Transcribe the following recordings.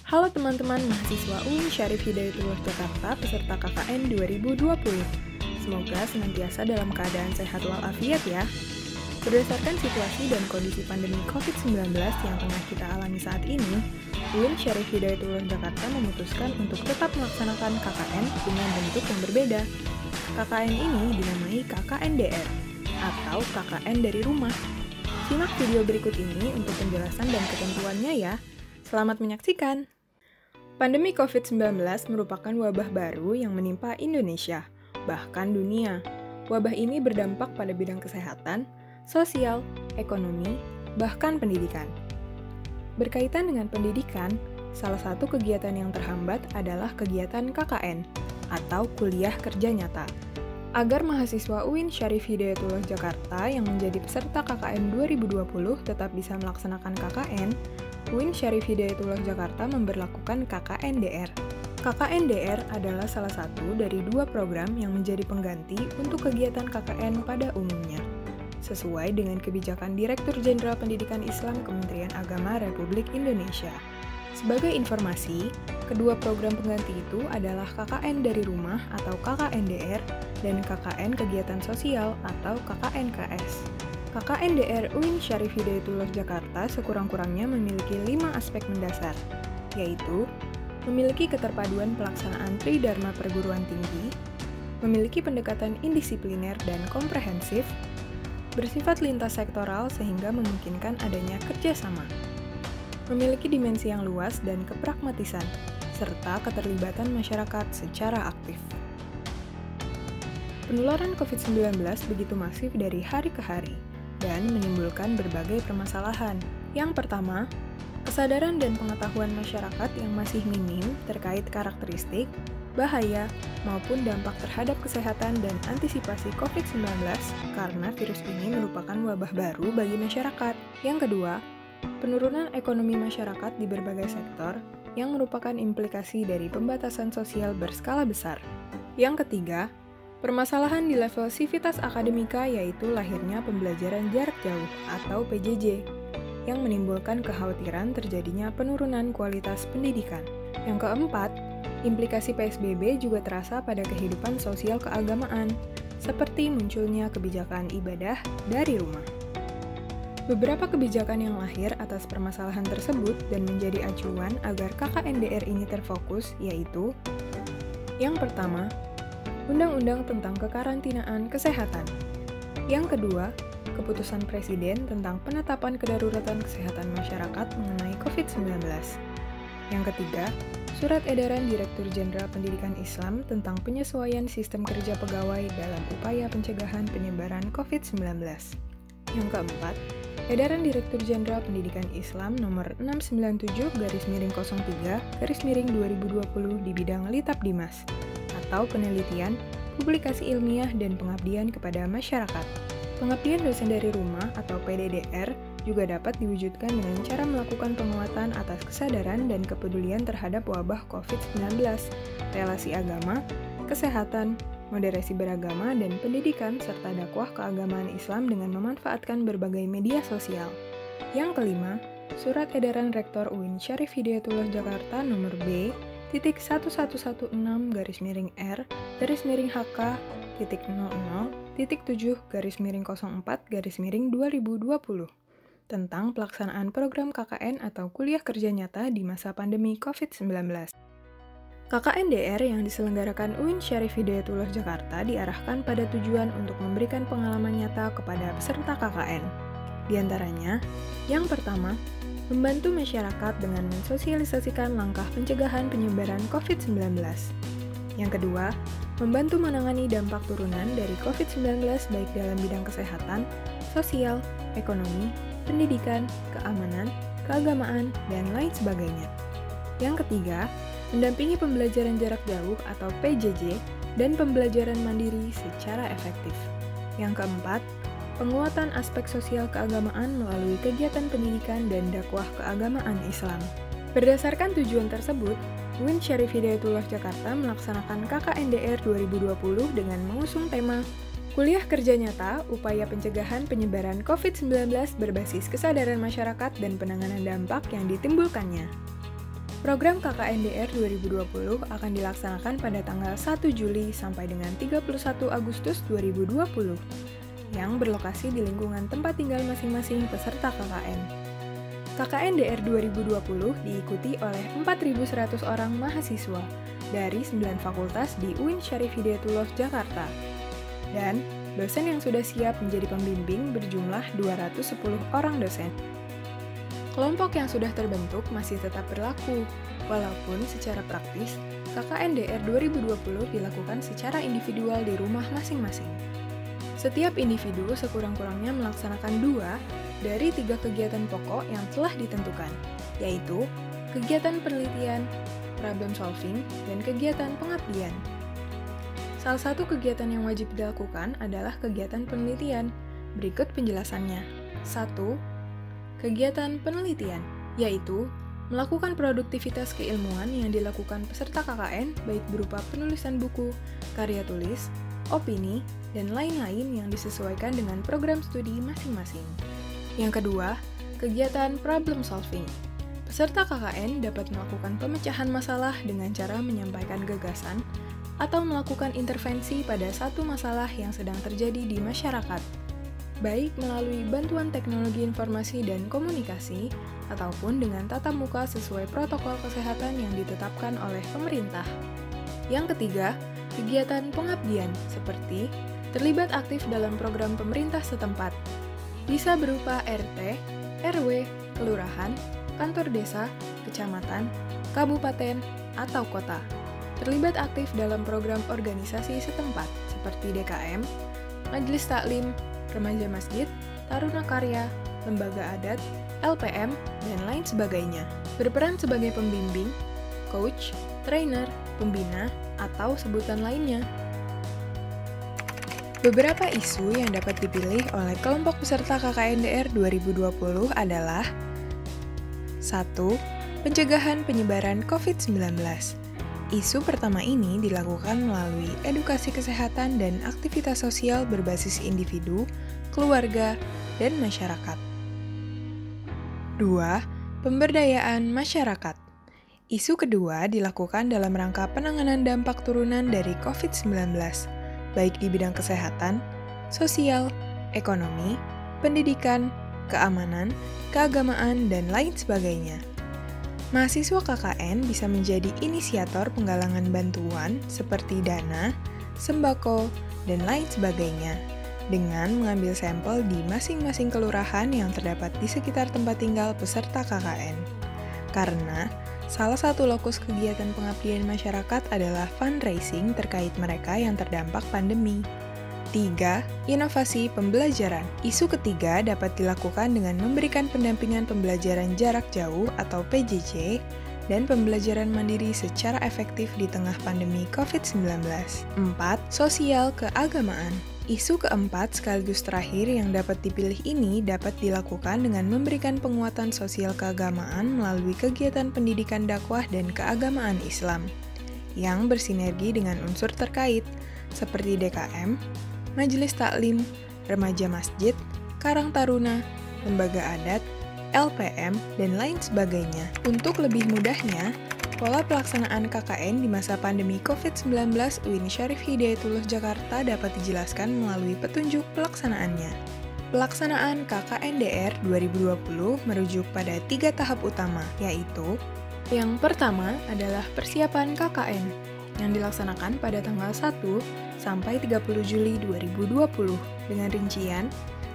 Halo teman-teman mahasiswa UIN Syarif Hidayatullah Jakarta peserta KKN 2020. Semoga senantiasa dalam keadaan sehat walafiat ya. Berdasarkan situasi dan kondisi pandemi COVID-19 yang tengah kita alami saat ini, UIN Syarif Hidayatullah Jakarta memutuskan untuk tetap melaksanakan KKN dengan bentuk yang berbeda. KKN ini dinamai KKNDR atau KKN dari rumah. Simak video berikut ini untuk penjelasan dan ketentuannya ya. Selamat menyaksikan! Pandemi COVID-19 merupakan wabah baru yang menimpa Indonesia, bahkan dunia. Wabah ini berdampak pada bidang kesehatan, sosial, ekonomi, bahkan pendidikan. Berkaitan dengan pendidikan, salah satu kegiatan yang terhambat adalah kegiatan KKN, atau kuliah kerja nyata. Agar mahasiswa UIN Syarif Hidayatullah Jakarta yang menjadi peserta KKN 2020 tetap bisa melaksanakan KKN, UIN Syarif Hidayatullah Jakarta memberlakukan KKNDR. KKNDR adalah salah satu dari dua program yang menjadi pengganti untuk kegiatan KKN pada umumnya, sesuai dengan kebijakan Direktur Jenderal Pendidikan Islam Kementerian Agama Republik Indonesia. Sebagai informasi, kedua program pengganti itu adalah KKN dari rumah atau KKNDR dan KKN Kegiatan Sosial atau KKNKS. KKNDR UIN Syarif Hidayatullah Jakarta sekurang-kurangnya memiliki 5 aspek mendasar, yaitu memiliki keterpaduan pelaksanaan Tridharma perguruan tinggi, memiliki pendekatan indisipliner dan komprehensif, bersifat lintas sektoral sehingga memungkinkan adanya kerjasama, memiliki dimensi yang luas dan kepragmatisan, serta keterlibatan masyarakat secara aktif. Penularan COVID-19 begitu masif dari hari ke hari, dan menimbulkan berbagai permasalahan. Yang pertama, kesadaran dan pengetahuan masyarakat yang masih minim terkait karakteristik, bahaya, maupun dampak terhadap kesehatan dan antisipasi COVID-19 karena virus ini merupakan wabah baru bagi masyarakat. Yang kedua, penurunan ekonomi masyarakat di berbagai sektor yang merupakan implikasi dari pembatasan sosial berskala besar. Yang ketiga, permasalahan di level sivitas akademika yaitu lahirnya pembelajaran jarak jauh atau PJJ yang menimbulkan kekhawatiran terjadinya penurunan kualitas pendidikan. Yang keempat, implikasi PSBB juga terasa pada kehidupan sosial keagamaan, seperti munculnya kebijakan ibadah dari rumah. Beberapa kebijakan yang lahir atas permasalahan tersebut dan menjadi acuan agar KKNDR ini terfokus yaitu: yang pertama, Undang-Undang tentang Kekarantinaan Kesehatan. Yang kedua, Keputusan Presiden tentang Penetapan Kedaruratan Kesehatan Masyarakat mengenai COVID-19. Yang ketiga, Surat Edaran Direktur Jenderal Pendidikan Islam tentang penyesuaian sistem kerja pegawai dalam upaya pencegahan penyebaran COVID-19. Yang keempat, Edaran Direktur Jenderal Pendidikan Islam Nomor 697/03/2020 di bidang Litap Dimas atau penelitian, publikasi ilmiah, dan pengabdian kepada masyarakat. Pengabdian dosen dari rumah atau PDDR juga dapat diwujudkan dengan cara melakukan penguatan atas kesadaran dan kepedulian terhadap wabah COVID-19, relasi agama, kesehatan, moderasi beragama, dan pendidikan, serta dakwah keagamaan Islam dengan memanfaatkan berbagai media sosial. Yang kelima, Surat Edaran Rektor UIN Syarif Hidayatullah Jakarta Nomor B.1116-RR-00.7/04/2020 tentang pelaksanaan program KKN atau kuliah kerja nyata di masa pandemi COVID-19. KKNDR yang diselenggarakan UIN Syarif Hidayatullah Jakarta diarahkan pada tujuan untuk memberikan pengalaman nyata kepada peserta KKN. Di antaranya, yang pertama, membantu masyarakat dengan mensosialisasikan langkah pencegahan penyebaran COVID-19. Yang kedua, membantu menangani dampak turunan dari COVID-19 baik dalam bidang kesehatan, sosial, ekonomi, pendidikan, keamanan, keagamaan, dan lain sebagainya. Yang ketiga, mendampingi pembelajaran jarak jauh atau PJJ dan pembelajaran mandiri secara efektif. Yang keempat, penguatan aspek sosial keagamaan melalui kegiatan pendidikan dan dakwah keagamaan Islam. Berdasarkan tujuan tersebut, UIN Syarif Hidayatullah Jakarta melaksanakan KKNDR 2020 dengan mengusung tema Kuliah Kerja Nyata, Upaya Pencegahan Penyebaran COVID-19 berbasis kesadaran masyarakat dan penanganan dampak yang ditimbulkannya. Program KKNDR 2020 akan dilaksanakan pada tanggal 1 Juli sampai dengan 31 Agustus 2020 yang berlokasi di lingkungan tempat tinggal masing-masing peserta KKN. KKNDR 2020 diikuti oleh 4.100 orang mahasiswa dari 9 fakultas di UIN Syarif Hidayatullah Jakarta. Dan dosen yang sudah siap menjadi pembimbing berjumlah 210 orang dosen. Kelompok yang sudah terbentuk masih tetap berlaku, walaupun secara praktis, KKNDR 2020 dilakukan secara individual di rumah masing-masing. Setiap individu sekurang-kurangnya melaksanakan 2 dari 3 kegiatan pokok yang telah ditentukan, yaitu kegiatan penelitian, problem solving, dan kegiatan pengabdian. Salah satu kegiatan yang wajib dilakukan adalah kegiatan penelitian. Berikut penjelasannya. 1. Kegiatan penelitian, yaitu melakukan produktivitas keilmuan yang dilakukan peserta KKN baik berupa penulisan buku, karya tulis, opini, dan lain-lain yang disesuaikan dengan program studi masing-masing. Yang kedua, kegiatan problem solving. Peserta KKN dapat melakukan pemecahan masalah dengan cara menyampaikan gagasan atau melakukan intervensi pada satu masalah yang sedang terjadi di masyarakat, baik melalui bantuan teknologi informasi dan komunikasi, ataupun dengan tatap muka sesuai protokol kesehatan yang ditetapkan oleh pemerintah. Yang ketiga, kegiatan pengabdian, seperti terlibat aktif dalam program pemerintah setempat. Bisa berupa RT, RW, kelurahan, kantor desa, kecamatan, kabupaten, atau kota. Terlibat aktif dalam program organisasi setempat, seperti DKM, Majelis Taklim, Remaja Masjid, Taruna Karya, Lembaga Adat, LPM, dan lain sebagainya. Berperan sebagai pembimbing, coach, trainer, pembina, atau sebutan lainnya. Beberapa isu yang dapat dipilih oleh kelompok peserta KKNDR 2020 adalah 1. Pencegahan penyebaran COVID-19. Isu pertama ini dilakukan melalui edukasi kesehatan dan aktivitas sosial berbasis individu, keluarga, dan masyarakat. 2. Pemberdayaan masyarakat. Isu kedua dilakukan dalam rangka penanganan dampak turunan dari COVID-19, baik di bidang kesehatan, sosial, ekonomi, pendidikan, keamanan, keagamaan, dan lain sebagainya. Mahasiswa KKN bisa menjadi inisiator penggalangan bantuan seperti dana, sembako, dan lain sebagainya dengan mengambil sampel di masing-masing kelurahan yang terdapat di sekitar tempat tinggal peserta KKN. Karena salah satu lokus kegiatan pengabdian masyarakat adalah fundraising terkait mereka yang terdampak pandemi. 3. Inovasi pembelajaran. Isu ketiga dapat dilakukan dengan memberikan pendampingan pembelajaran jarak jauh atau PJJ dan pembelajaran mandiri secara efektif di tengah pandemi COVID-19. 4. Sosial keagamaan. Isu keempat sekaligus terakhir yang dapat dipilih ini dapat dilakukan dengan memberikan penguatan sosial keagamaan melalui kegiatan pendidikan dakwah dan keagamaan Islam yang bersinergi dengan unsur terkait seperti DKM, Majelis Taklim, Remaja Masjid, Karang Taruna, Lembaga Adat, LPM, dan lain sebagainya. Untuk lebih mudahnya, pola pelaksanaan KKN di masa pandemi COVID-19 UIN Syarif Hidayatullah Jakarta dapat dijelaskan melalui petunjuk pelaksanaannya. Pelaksanaan KKNDR 2020 merujuk pada 3 tahap utama, yaitu yang pertama adalah persiapan KKN, yang dilaksanakan pada tanggal 1 sampai 30 Juli 2020 dengan rincian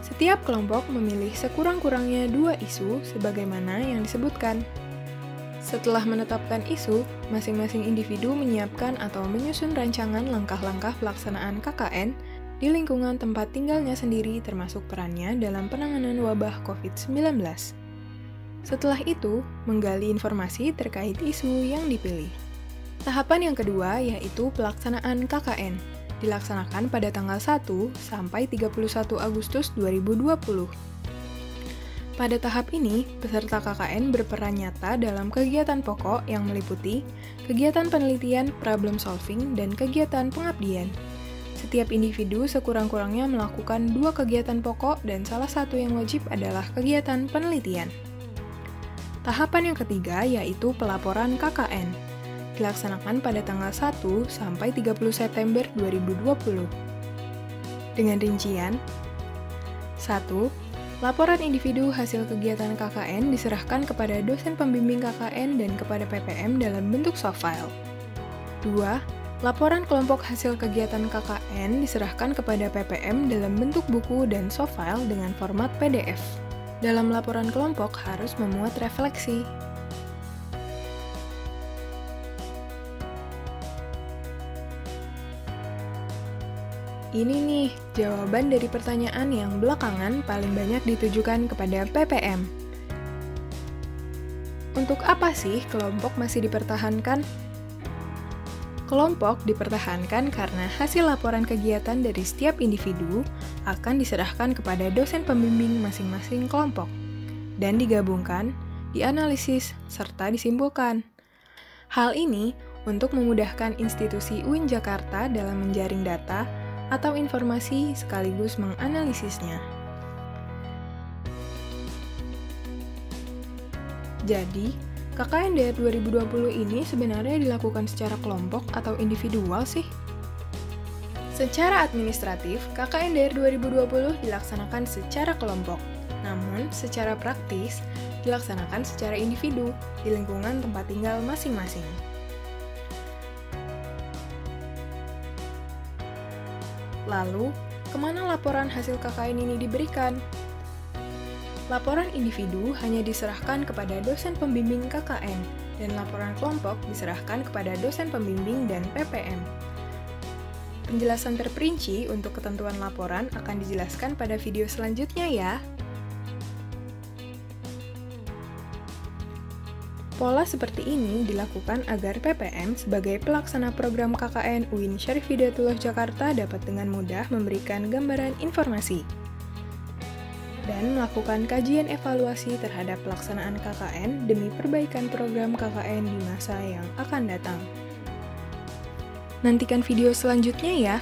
setiap kelompok memilih sekurang-kurangnya 2 isu sebagaimana yang disebutkan. Setelah menetapkan isu, masing-masing individu menyiapkan atau menyusun rancangan langkah-langkah pelaksanaan KKN di lingkungan tempat tinggalnya sendiri termasuk perannya dalam penanganan wabah COVID-19. Setelah itu, menggali informasi terkait isu yang dipilih. Tahapan yang kedua yaitu pelaksanaan KKN, dilaksanakan pada tanggal 1 sampai 31 Agustus 2020. Pada tahap ini, peserta KKN berperan nyata dalam kegiatan pokok yang meliputi kegiatan penelitian, problem solving, dan kegiatan pengabdian. Setiap individu sekurang-kurangnya melakukan 2 kegiatan pokok dan salah satu yang wajib adalah kegiatan penelitian. Tahapan yang ketiga yaitu pelaporan KKN. Dilaksanakan pada tanggal 1 sampai 30 September 2020. Dengan rincian: 1. Laporan individu hasil kegiatan KKN diserahkan kepada dosen pembimbing KKN dan kepada PPM dalam bentuk soft file. 2. Laporan kelompok hasil kegiatan KKN diserahkan kepada PPM dalam bentuk buku dan soft file dengan format PDF. Dalam laporan kelompok harus memuat refleksi. Ini nih, jawaban dari pertanyaan yang belakangan paling banyak ditujukan kepada PPM. Untuk apa sih kelompok masih dipertahankan? Kelompok dipertahankan karena hasil laporan kegiatan dari setiap individu akan diserahkan kepada dosen pembimbing masing-masing kelompok, dan digabungkan, dianalisis, serta disimpulkan. Hal ini untuk memudahkan institusi UIN Jakarta dalam menjaring data atau informasi sekaligus menganalisisnya. Jadi, KKN DAER 2020 ini sebenarnya dilakukan secara kelompok atau individual sih? Secara administratif, KKN DAER 2020 dilaksanakan secara kelompok, namun secara praktis dilaksanakan secara individu di lingkungan tempat tinggal masing-masing. Lalu, kemana laporan hasil KKN ini diberikan? Laporan individu hanya diserahkan kepada dosen pembimbing KKN, dan laporan kelompok diserahkan kepada dosen pembimbing dan PPM. Penjelasan terperinci untuk ketentuan laporan akan dijelaskan pada video selanjutnya ya. Pola seperti ini dilakukan agar PPM sebagai pelaksana program KKN UIN Syarif Hidayatullah Jakarta dapat dengan mudah memberikan gambaran informasi dan melakukan kajian evaluasi terhadap pelaksanaan KKN demi perbaikan program KKN di masa yang akan datang. Nantikan video selanjutnya ya.